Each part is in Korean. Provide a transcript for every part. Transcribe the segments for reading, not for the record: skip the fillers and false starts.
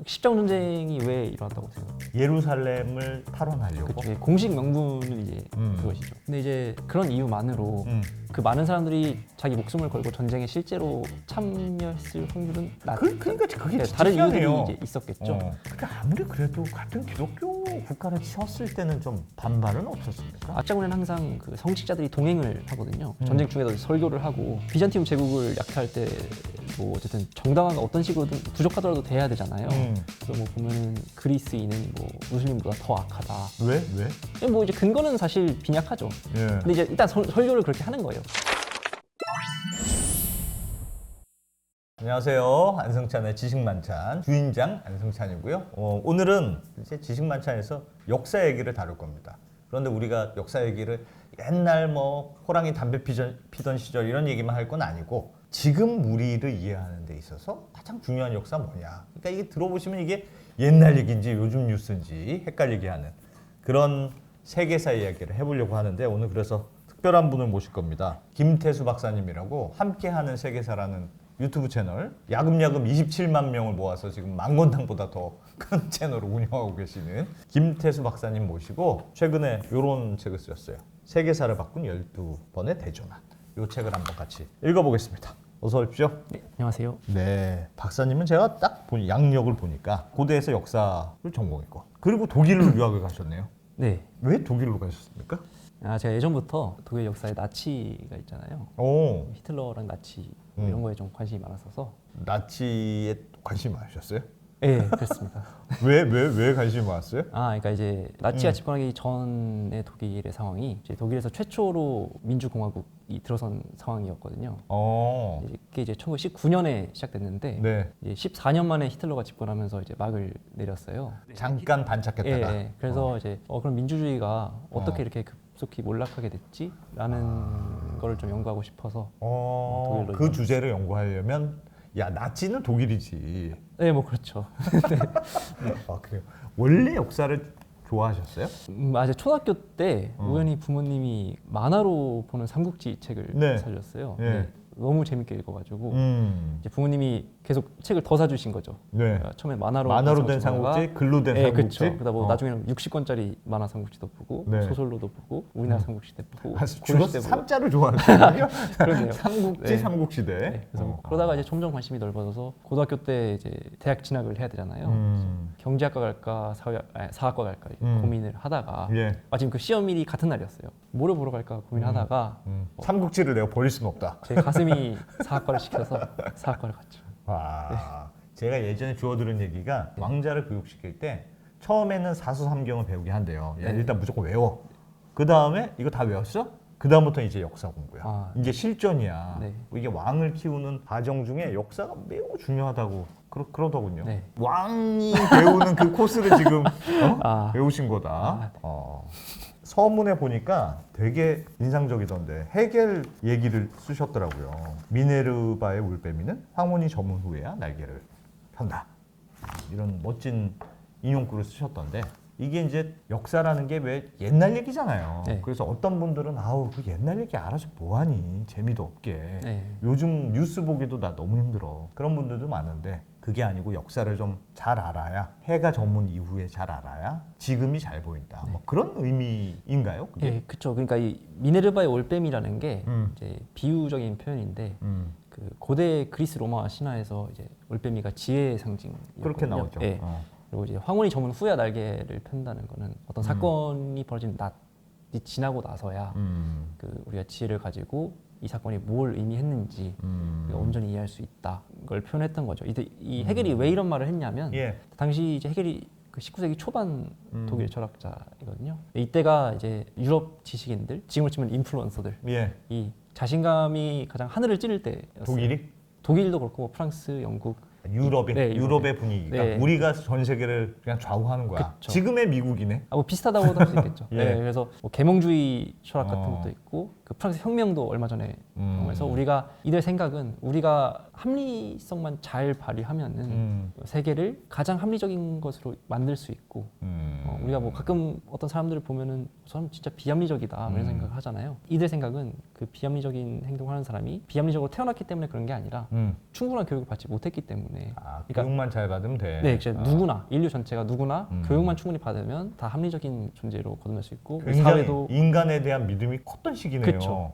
십자군 전쟁이 왜 일어났다고 생각해요? 예루살렘을 탈환하려고. 그쵸. 공식 명분은 이제 그것이죠. 근데 이제 그런 이유만으로 그 많은 사람들이 자기 목숨을 걸고 전쟁에 실제로 참여했을 확률은 그러니까 그게 네, 진짜 다른 이유들이 희한해요. 이제 있었겠죠. 근데 아무리 그래도 같은 기독교 국가를 치웠을 때는 좀 반발은 없었습니까? 압자군에는 항상 그 성직자들이 동행을 하거든요. 전쟁 중에도 설교를 하고 비잔티움 제국을 약탈할 때 뭐 어쨌든 정당한 어떤 식으로든 부족하더라도 돼야 되잖아요. 그래서 뭐 보면은 그리스인은 뭐 무슬림보다 더 악하다. 왜? 뭐 이제 근거는 사실 빈약하죠. 예. 근데 이제 일단 설교를 그렇게 하는 거예요. 안녕하세요. 안승찬의 지식만찬 주인장 안승찬이고요. 오늘은 이제 지식만찬에서 역사 얘기를 다룰 겁니다. 그런데 우리가 역사 얘기를 옛날 뭐 호랑이 담배 피던 시절 이런 얘기만 할 건 아니고 지금 우리를 이해하는 데 있어서 가장 중요한 역사 뭐냐. 그러니까 이게 들어보시면 이게 옛날 얘기인지 요즘 뉴스인지 헷갈리게 하는 그런 세계사 이야기를 해보려고 하는데 오늘 그래서 특별한 분을 모실 겁니다. 김태수 박사님이라고 함께하는 세계사라는 유튜브 채널 야금야금 27만 명을 모아서 지금 망건당보다 더 큰 채널을 운영하고 계시는 김태수 박사님 모시고 최근에 이런 책을 쓰셨어요. 세계사를 바꾼 12번의 대조난. 이 책을 한번 같이 읽어보겠습니다. 어서 오십시오. 네, 안녕하세요. 네, 박사님은 제가 딱 양력을 보니까 고대에서 역사를 전공했고 그리고 독일로 유학을 가셨네요. 네. 왜 독일로 가셨습니까? 제가 예전부터 독일 역사에 나치가 있잖아요. 오, 히틀러랑 나치 뭐 이런 거에 좀 관심이 많았어서. 나치에 관심이 많으셨어요? 네, 그렇습니다. 왜 관심이 많았어요? 그러니까 이제 나치가 집권하기 전의 독일의 상황이 이제 독일에서 최초로 민주공화국이 들어선 상황이었거든요. 그게 이제 1919년에 시작됐는데 네. 이제 14년 만에 히틀러가 집권하면서 이제 막을 내렸어요. 잠깐 반짝했다가. 예. 그래서 이제 그럼 민주주의가 어떻게 이렇게 급속히 몰락하게 됐지?라는 거를 좀 연구하고 싶어서 독일로 그 주제를 연구하려면 야 나치는 독일이지. 네, 뭐 그렇죠. 아 그래요. 원래 역사를 좋아하셨어요? 아직 초등학교 때 우연히 부모님이 만화로 보는 삼국지 책을 네. 사주셨어요. 네. 근데 너무 재밌게 읽어가지고 이제 부모님이 계속 책을 더 사주신 거죠. 네. 그러니까 처음에 만화로 된 삼국지, 글로 된 네, 삼국지. 그렇죠. 그러다 뭐 나중에는 60권짜리 만화 삼국지도 보고 네. 소설로도 보고 우리나라 삼국시대 보고 주로 고려시대 보고. 삼자를 좋아하시거든요. 그러네요. 삼국지, 네. 삼국시대. 네, 그래서 그러다가 이제 점점 관심이 넓어져서 고등학교 때 이제 대학 진학을 해야 되잖아요. 경제학과 갈까 사학과 갈까 고민을 하다가 예. 마침 그 시험일이 같은 날이었어요. 뭐를 보러 갈까 고민하다가 삼국지를 내가 버릴 수는 없다. 제 가슴이 사학과를 시켜서 사학과를 갔죠. 제가 예전에 주워들은 얘기가 왕자를 교육시킬 때 처음에는 사수삼경을 배우게 한대요. 야, 네. 일단 무조건 외워. 그 다음에 이거 다 외웠어? 그 다음부터 이제 역사 공부야. 이제 실전이야. 네. 이게 왕을 키우는 과정 중에 역사가 매우 중요하다고 그러더군요. 네. 왕이 배우는 그 코스를 지금 배우신 거다. 네. 서문에 보니까 되게 인상적이던데 해겔 얘기를 쓰셨더라고요. 미네르바의 올빼미는 황혼이 저문 후에야 날개를 편다. 이런 멋진 인용구를 쓰셨던데 이게 이제 역사라는 게 왜 옛날 얘기잖아요. 네. 그래서 어떤 분들은 아우 그 옛날 얘기 알아서 뭐하니 재미도 없게. 네. 요즘 뉴스 보기도 나 너무 힘들어. 그런 분들도 많은데 그게 아니고 역사를 좀 잘 알아야 해가 저문 이후에 잘 알아야 지금이 잘 보인다. 뭐 그런 의미인가요? 그게? 네, 그렇죠. 그러니까 이 미네르바의 올빼미라는 게 이제 비유적인 표현인데 그 고대 그리스 로마 신화에서 이제 올빼미가 지혜의 상징이거든요. 그렇게 나오죠. 네. 그리고 이제 황혼이 저문 후에 날개를 편다는 거는 어떤 사건이 벌어진 낮이 지나고 나서야 그 우리가 지혜를 가지고 이 사건이 뭘 의미했는지 우리가 온전히 이해할 수 있다. 걸 표현했던 거죠. 이 해겔이 왜 이런 말을 했냐면 당시 이제 해겔이 그 19세기 초반 독일 철학자이거든요. 이때가 이제 유럽 지식인들, 지금으로 치면 인플루언서들, 이 자신감이 가장 하늘을 찌를 때였어요. 독일이? 독일도 그렇고 프랑스, 영국, 유럽의 네, 유럽의 분위기가 네. 우리가 전 세계를 그냥 좌우하는 거야. 그쵸. 지금의 미국이네. 뭐 비슷하다고도 할 수 있겠죠. 예. 네, 그래서 뭐 계몽주의 철학 같은 것도 있고 그 그 프랑스 혁명도 얼마 전에 경험해서 우리가 이들 생각은 우리가 합리성만 잘 발휘하면은 세계를 가장 합리적인 것으로 만들 수 있고 우리가 뭐 가끔 어떤 사람들을 보면은 저 사람 진짜 비합리적이다 이런 생각을 하잖아요. 이들 생각은 그 비합리적인 행동을 하는 사람이 비합리적으로 태어났기 때문에 그런 게 아니라 충분한 교육을 받지 못했기 때문에 교육만 잘 받으면 돼. 네, 이제 누구나 인류 전체가 누구나 교육만 충분히 받으면 다 합리적인 존재로 거듭날 수 있고 굉장히 사회도 인간에 대한 믿음이 컸던 시기네요. 그쵸.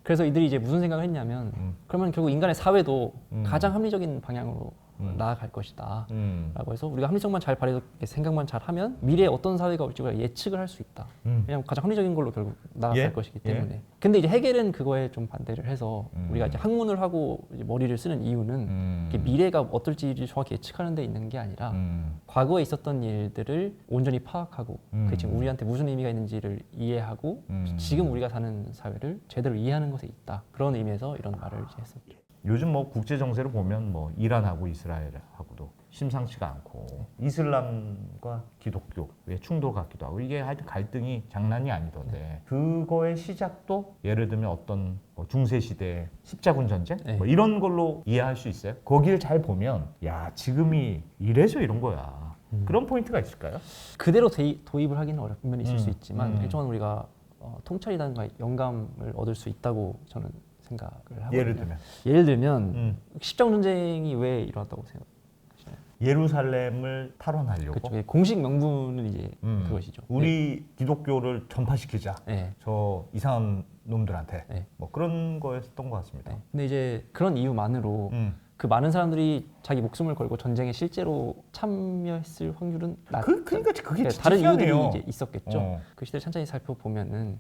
그래서 이들이 이제 무슨 생각을 했냐면 그러면 결국 인간의 사회도 가장 합리적인 방향으로 나아갈 것이다 라고 해서 우리가 합리성만 잘 발휘해서 생각만 잘 하면 미래에 어떤 사회가 올지 우리가 예측을 할 수 있다. 왜냐하면 가장 합리적인 걸로 결국 나아갈 것이기 때문에. 근데 이제 헤겔은 그거에 좀 반대를 해서 우리가 이제 학문을 하고 이제 머리를 쓰는 이유는 이게 미래가 어떨지를 정확히 예측하는 데 있는 게 아니라 과거에 있었던 일들을 온전히 파악하고 그게 지금 우리한테 무슨 의미가 있는지를 이해하고 지금 우리가 사는 사회를 제대로 이해하는 것에 있다. 그런 의미에서 이런 말을 이제 했습니다. 요즘 뭐 국제 정세를 보면 뭐 이란하고 이스라엘하고도 심상치가 않고 이슬람과 기독교의 충돌 같기도 하고 이게 하여튼 갈등이 장난이 아니던데 그거의 시작도 예를 들면 어떤 뭐 중세 시대 십자군 전쟁 뭐 이런 걸로 이해할 수 있어요. 거기를 잘 보면 야 지금이 이래서 이런 거야. 그런 포인트가 있을까요? 그대로 도입을 하기는 어려운 면이 있을 수 있지만 일종은 우리가 통찰이라든가 영감을 얻을 수 있다고 저는 생각을 하거든요. 예를 들면 십자군 전쟁이 왜 일어났다고 생각하시나요? 예루살렘을 탈환하려고. 그렇죠. 공식 명분은 이제 그것이죠. 우리 기독교를 전파시키자. 네. 저 이상한 놈들한테. 네. 뭐 그런 거였던 것 같습니다. 네. 근데 이제 그런 이유만으로 그 많은 사람들이 자기 목숨을 걸고 전쟁에 실제로 참여했을 확률은 그러니까 그게 진짜 다른 희한해요. 이유들이 이제 있었겠죠. 그 시대를 천천히 살펴보면은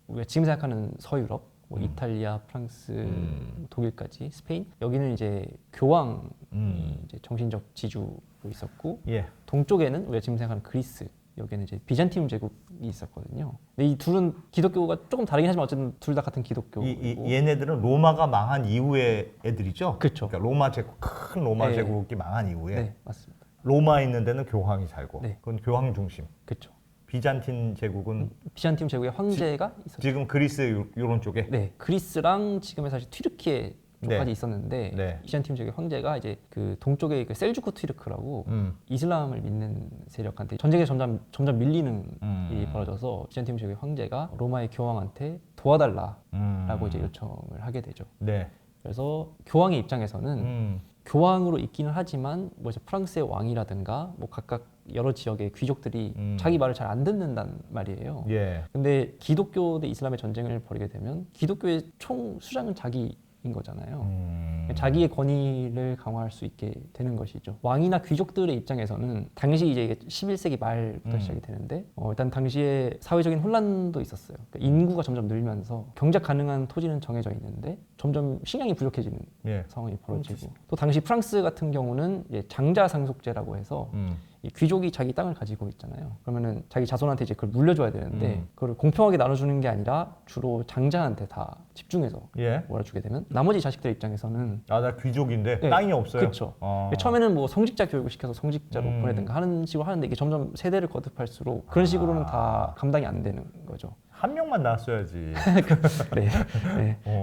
우리가 지금 생각하는 서유럽 뭐 이탈리아, 프랑스, 독일까지 스페인 여기는 이제 교황이 이제 정신적 지주로 있었고 동쪽에는 우리가 지금 생각하는 그리스 여기는 이제 비잔티움 제국이 있었거든요. 근데 이 둘은 기독교가 조금 다르긴 하지만 어쨌든 둘 다 같은 기독교고. 얘네들은 로마가 망한 이후의 애들이죠. 그렇죠. 그러니까 로마 제국 큰 로마 제국이 망한 이후에 네, 맞습니다. 로마에 있는 데는 교황이 살고 네. 그건 교황 중심. 그렇죠. 비잔틴 제국은 비잔티움 제국의 황제가 있었죠. 지금 그리스 이런 쪽에. 네, 그리스랑 지금의 사실 튀르키예 쪽까지 있었는데 비잔티움 제국의 황제가 이제 그 동쪽의 그 셀주크 튀르크라고 이슬람을 믿는 세력한테 전쟁에 점점 밀리는 일이 벌어져서 비잔티움 제국의 황제가 로마의 교황한테 도와달라라고 이제 요청을 하게 되죠. 네. 그래서 교황의 입장에서는 교황으로 있기는 하지만 뭐 이제 프랑스의 왕이라든가 뭐 각각 여러 지역의 귀족들이 자기 말을 잘 안 듣는단 말이에요. 근데 기독교 대 이슬람의 전쟁을 벌이게 되면 기독교의 총 수장은 자기인 거잖아요. 자기의 권위를 강화할 수 있게 되는 것이죠. 왕이나 귀족들의 입장에서는 당시 이제 11세기 말부터 시작이 되는데 일단 당시에 사회적인 혼란도 있었어요. 그러니까 인구가 점점 늘면서 경작 가능한 토지는 정해져 있는데 점점 식량이 부족해지는 상황이 벌어지고 또 당시 프랑스 같은 경우는 이제 장자 상속제라고 해서 이 귀족이 자기 땅을 가지고 있잖아요. 그러면은 자기 자손한테 이제 그걸 물려줘야 되는데 그걸 공평하게 나눠주는 게 아니라 주로 장자한테 다 집중해서 몰아주게 되면 나머지 자식들 입장에서는 나 귀족인데 땅이 없어요. 그렇죠. 처음에는 뭐 성직자 교육을 시켜서 성직자로 보내든가 하는 식으로 하는데 이게 점점 세대를 거듭할수록 그런 식으로는 다 감당이 안 되는 거죠. 한 명만 낳았어야지.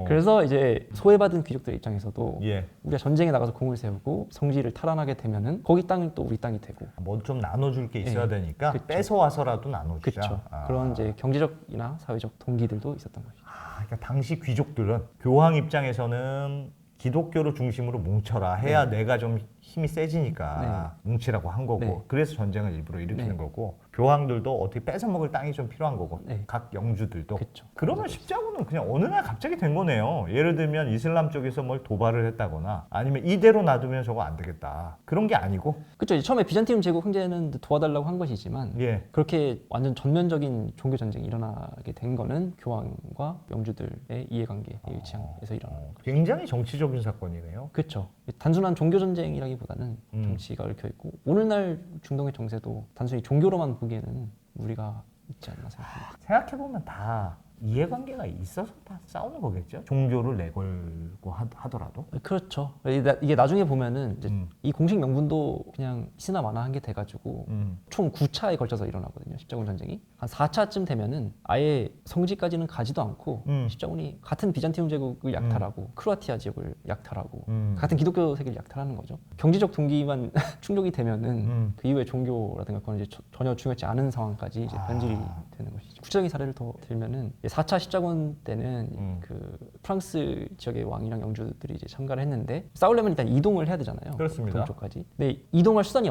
그래서 이제 소외받은 귀족들 입장에서도 우리가 전쟁에 나가서 공을 세우고 성지를 탈환하게 되면은 거기 땅이 또 우리 땅이 되고 뭐 좀 나눠줄 게 있어야 되니까 뺏어와서라도 나눠주자. 그런 이제 경제적이나 사회적 동기들도 있었던 것이죠. 그러니까 당시 귀족들은 교황 입장에서는 기독교를 중심으로 뭉쳐라 해야 내가 좀 힘이 세지니까 뭉치라고 한 거고 그래서 전쟁을 일부러 일으키는 거고 교황들도 어떻게 뺏어 먹을 땅이 좀 필요한 거고 각 영주들도 그러면 십자군은 그냥 어느 날 갑자기 된 거네요. 예를 들면 이슬람 쪽에서 뭘 도발을 했다거나 아니면 이대로 놔두면 저거 안 되겠다 그런 게 아니고 그렇죠. 처음에 비잔티움 제국 황제는 도와달라고 한 것이지만 그렇게 완전 전면적인 종교 전쟁이 일어나게 된 거는 교황과 영주들의 이해관계의 일치에서 일어난 거죠. 굉장히 정치적인 사건이네요. 그렇죠. 단순한 종교 전쟁이라기보다는 정치가 얽혀 있고 오늘날 중동의 정세도 단순히 종교로만 보기에는 무리가 있지 않나 생각합니다. 생각해보면 다 이해관계가 있어서 다 싸우는 거겠죠. 종교를 내걸고 하더라도. 그렇죠. 이게 나중에 보면은 이제 이 공식 명분도 그냥 있으나 마나한 게 돼가지고 총 9차에 걸쳐서 일어나거든요. 십자군 전쟁이. 한 4차쯤 되면은 아예 성지까지는 가지도 않고 십자군이 같은 비잔티움 제국을 약탈하고 크로아티아 지역을 약탈하고 같은 기독교 세계를 약탈하는 거죠. 경제적 동기만 충족이 되면은 그 이후에 종교라든가 그건 이제 전혀 중요하지 않은 상황까지 이제 변질이 되는 것이죠. 구체적인 사례를 더 들면은 4차 십자군 때는 그 프랑스 지역의 왕이랑 영주들이 이제 참가를 했는데 싸우려면 일단 이동을 해야 되잖아요. 그렇습니다. 동쪽까지. 근데 이동할 수단이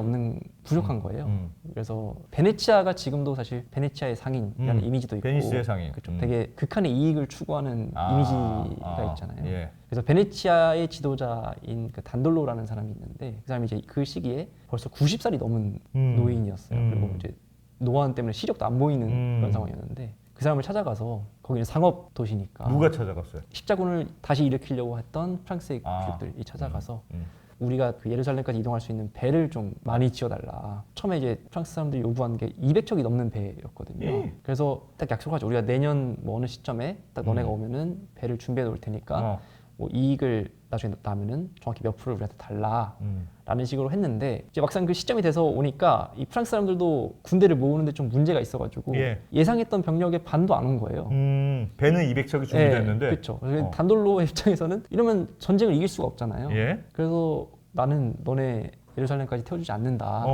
부족한 거예요. 그래서 베네치아가 지금도 사실 베네치아의 상인이라는 이미지도 있고, 베니스의 상인. 그렇죠. 되게 극한의 이익을 추구하는 이미지가 있잖아요. 예. 그래서 베네치아의 지도자인 그 단돌로라는 사람이 있는데 그 사람이 이제 그 시기에 벌써 90살이 넘은 노인이었어요. 그리고 이제 노안 때문에 시력도 안 보이는 그런 상황이었는데 그 사람을 찾아가서 거기는 상업 도시니까 누가 찾아갔어요? 십자군을 다시 일으키려고 했던 프랑스의 귀족들이 찾아가서 우리가 그 예루살렘까지 이동할 수 있는 배를 좀 많이 지어달라. 처음에 이제 프랑스 사람들이 요구한 게 200척이 넘는 배였거든요. 그래서 딱 약속하죠. 우리가 내년 뭐 어느 시점에 딱 너네가 오면은 배를 준비해 놓을 테니까 뭐 이익을 나중에 나면은 정확히 몇 프로를 우리한테 달라. 라는 식으로 했는데 이제 막상 그 시점이 돼서 오니까 이 프랑스 사람들도 군대를 모으는데 좀 문제가 있어가지고 예상했던 병력의 반도 안 온 거예요. 배는 200척이 준비됐는데. 그렇죠. 단돌로의 입장에서는 이러면 전쟁을 이길 수가 없잖아요. 그래서 나는 너네 예루살렘까지 태워주지 않는다.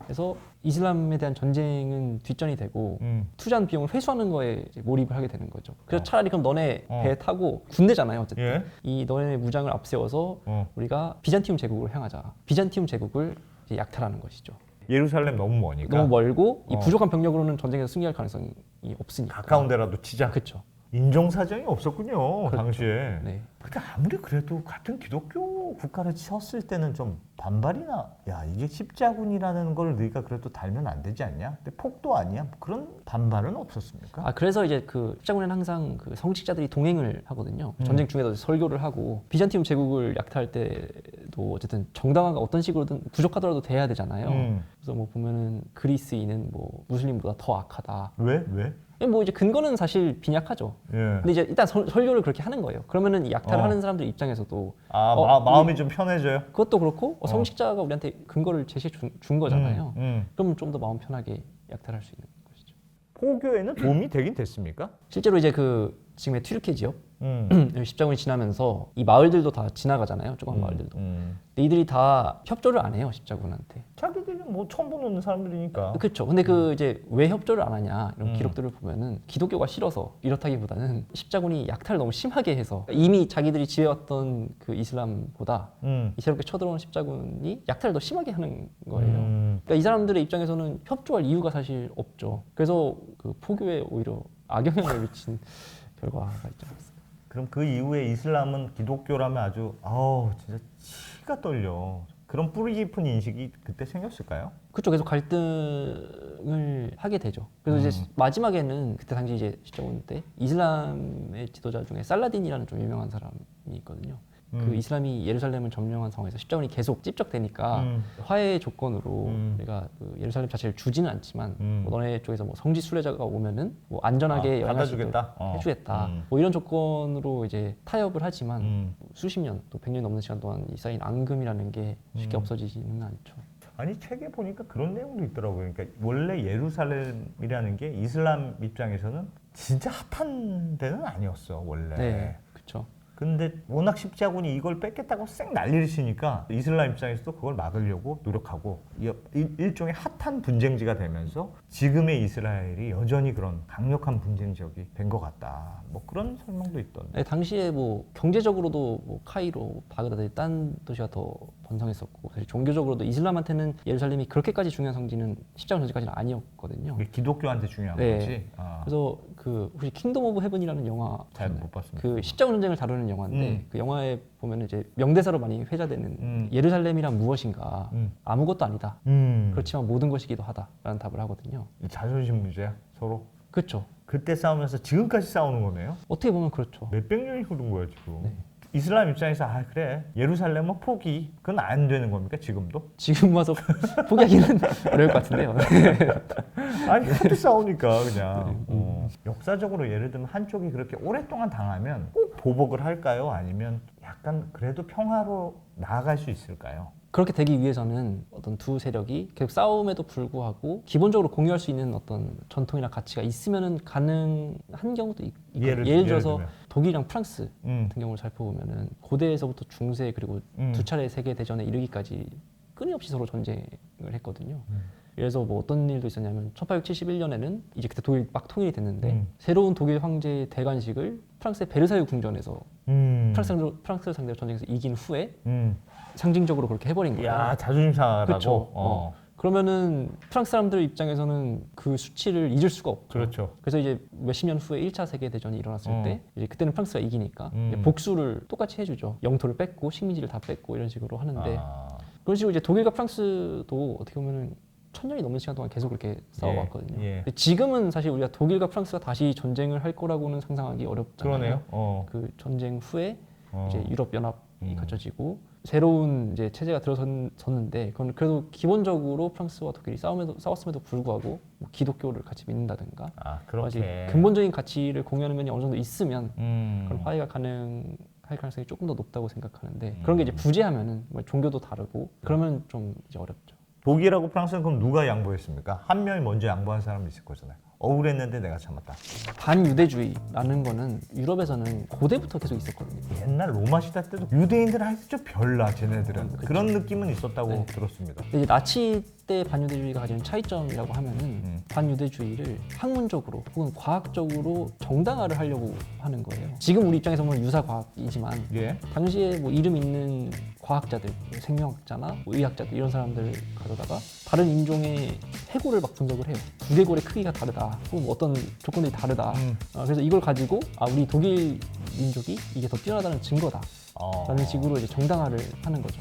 그래서 이슬람에 대한 전쟁은 뒷전이 되고 투자한 비용을 회수하는 거에 이제 몰입을 하게 되는 거죠. 그래서 차라리 그럼 너네 배 타고 군대잖아요. 어쨌든 이 너네 무장을 앞세워서 우리가 비잔티움 제국으로 향하자. 비잔티움 제국을 이제 약탈하는 것이죠. 예루살렘 너무 머니까. 너무 멀고 이 부족한 병력으로는 전쟁에서 승리할 가능성이 없으니까. 가까운 데라도 치자. 그렇죠. 인종사정이 없었군요. 당시에. 네. 근데 아무리 그래도 같은 기독교 국가를 쳤을 때는 좀 반발이나 야 이게 십자군이라는 걸 너희가 그래도 달면 안 되지 않냐? 근데 폭도 아니야? 그런 반발은 없었습니까? 그래서 이제 그 십자군에는 항상 그 성직자들이 동행을 하거든요. 전쟁 중에도 설교를 하고 비잔티움 제국을 약탈할 때도 어쨌든 정당화가 어떤 식으로든 부족하더라도 돼야 되잖아요. 그래서 뭐 보면은 그리스인은 뭐 무슬림보다 더 악하다. 왜? 뭐 이제 근거는 사실 빈약하죠. 근데 이제 일단 설교를 그렇게 하는 거예요. 그러면은 이 약탈을 하는 사람들 입장에서도 마음이 좀 편해져요. 그것도 그렇고 성직자가 우리한테 근거를 제시해 준 거잖아요. 그러면 좀 더 마음 편하게 약탈할 수 있는 것이죠. 포교에는 도움이 되긴 됐습니까? 실제로 이제 그 지금의 튀르키예 지역 십자군이 지나면서 이 마을들도 다 지나가잖아요. 조그만 마을들도. 근데 이들이 다 협조를 안 해요. 십자군한테. 자기들이 뭐 처음 보는 사람들이니까. 그렇죠. 근데 그 이제 왜 협조를 안 하냐 이런 기록들을 보면은 기독교가 싫어서 이렇다기보다는 십자군이 약탈을 너무 심하게 해서 이미 자기들이 지어왔던 그 이슬람보다 이 새롭게 쳐들어오는 십자군이 약탈을 더 심하게 하는 거예요. 그러니까 이 사람들의 입장에서는 협조할 이유가 사실 없죠. 그래서 그 포교에 오히려 악영향을 미친 결과가 있지 않았을까. 그럼 그 이후에 이슬람은 기독교라면 아주 진짜 치가 떨려. 그런 뿌리 깊은 인식이 그때 생겼을까요? 그렇죠. 계속 갈등을 하게 되죠. 그래서 이제 마지막에는 그때 당시 이제 십자군 때 이슬람의 지도자 중에 살라딘이라는 좀 유명한 사람이 있거든요. 그 이슬람이 예루살렘을 점령한 상황에서 십자군이 계속 찝적대니까 화해의 조건으로 우리가 그 예루살렘 자체를 주지는 않지만 뭐 너네 쪽에서 뭐 성지 순례자가 오면은 뭐 안전하게 여행할 수 있도록 해주겠다. 뭐 이런 조건으로 이제 타협을 하지만 수십 년 또 100년 넘는 시간 동안 이 쌓인 앙금이라는 게 쉽게 없어지지는 않죠. 아니 책에 보니까 그런 내용도 있더라고요. 그러니까 원래 예루살렘이라는 게 이슬람 입장에서는 진짜 핫한 데는 아니었어 원래. 네, 그렇죠. 근데 워낙 십자군이 이걸 뺏겠다고 쌩 난리를 치니까 이슬람 입장에서도 그걸 막으려고 노력하고 일종의 핫한 분쟁지가 되면서 지금의 이스라엘이 여전히 그런 강력한 분쟁지역이 된 것 같다. 뭐 그런 설명도 있던데. 네, 당시에 뭐 경제적으로도 뭐 카이로, 바그다드 딴 도시가 더 번성했었고 사실 종교적으로도 이슬람한테는 예루살렘이 그렇게까지 중요한 성지는 십자군 전쟁까지는 아니었거든요. 기독교한테 중요한 거지. 그래서 그 혹시 킹덤 오브 헤븐이라는 영화 잘 못 봤습니다. 그 십자군 전쟁을 다루는 영화인데 그 영화에 보면 이제 명대사로 많이 회자되는 예루살렘이란 무엇인가 아무것도 아니다. 그렇지만 모든 것이기도 하다라는 답을 하거든요. 자존심 문제야 서로. 그렇죠. 그때 싸우면서 지금까지 싸우는 거네요. 어떻게 보면 그렇죠. 몇백 년이 흐른 거야 지금. 이슬람 입장에서 아 그래 예루살렘은 포기 그건 안 되는 겁니까 지금도? 지금 와서 포기하기는 어려울 것 같은데요. 아니 하도 싸우니까 그냥 역사적으로 예를 들면 한쪽이 그렇게 오랫동안 당하면 꼭 보복을 할까요? 아니면 약간 그래도 평화로 나아갈 수 있을까요? 그렇게 되기 위해서는 어떤 두 세력이 계속 싸움에도 불구하고 기본적으로 공유할 수 있는 어떤 전통이나 가치가 있으면은 가능한 경우도 있고 예를 들어서 들면. 독일이랑 프랑스 음. 같은 경우를 살펴보면은 고대에서부터 중세 그리고 두 차례 세계 대전에 이르기까지 끊임없이 서로 전쟁을 했거든요. 그래서 뭐 어떤 일도 있었냐면 1871년에는 이제 그때 독일 막 통일이 됐는데 새로운 독일 황제의 대관식을 프랑스의 베르사유 궁전에서 프랑스를 상대로 전쟁에서 이긴 후에 상징적으로 그렇게 해버린 거예요. 야 자존심 상하라고. 그렇죠. 그러면은 프랑스 사람들 입장에서는 그 수치를 잊을 수가 없죠. 그렇죠. 그래서 이제 몇십 년 후에 1차 세계 대전이 일어났을 때 이제 그때는 프랑스가 이기니까 이제 복수를 똑같이 해주죠. 영토를 뺏고 식민지를 다 뺏고 이런 식으로 하는데 그런 식으로 이제 독일과 프랑스도 어떻게 보면은 1000년이 넘는 시간 동안 계속 그렇게 싸워왔거든요. 예. 근데 지금은 사실 우리가 독일과 프랑스가 다시 전쟁을 할 거라고는 상상하기 어렵잖아요. 그러네요. 그 전쟁 후에 이제 유럽 연합이 갖춰지고 새로운 이제 체제가 들어섰는데 그건 그래도 기본적으로 프랑스와 독일이 싸웠음에도 불구하고 뭐 기독교를 같이 믿는다든가 아 아직 그렇게. 근본적인 가치를 공유하는 면이 어느 정도 있으면 그런 음. 화해가 가능할 가능성이 조금 더 높다고 생각하는데 그런 게 이제 부재하면은 뭐 종교도 다르고 그러면 좀 이제 어렵죠. 독일하고 프랑스는 그럼 누가 양보했습니까? 한 명이 먼저 양보한 사람이 있을 거잖아요. 억울했는데 내가 참았다. 반유대주의라는 거는 유럽에서는 고대부터 계속 있었거든요. 옛날 로마 시대 때도 유대인들 하겠죠 별나 쟤네들은 그런 느낌은 있었다고 네. 들었습니다. 근데 이제 나치 때 반유대주의가 가진 차이점이라고 하면은 반유대주의를 학문적으로 혹은 과학적으로 정당화를 하려고 하는 거예요. 지금 우리 입장에서 보면 유사과학이지만 예. 당시에 뭐 이름 있는 과학자들, 생명학자나 뭐 의학자들 이런 사람들 가져다가 다른 인종의 해골을 막 분석을 해요. 두개골의 크기가 다르다, 혹은 뭐 어떤 조건들이 다르다. 그래서 이걸 가지고 우리 독일 민족이 이게 더 뛰어나다는 증거다. 라는 식으로 이제 정당화를 하는 거죠.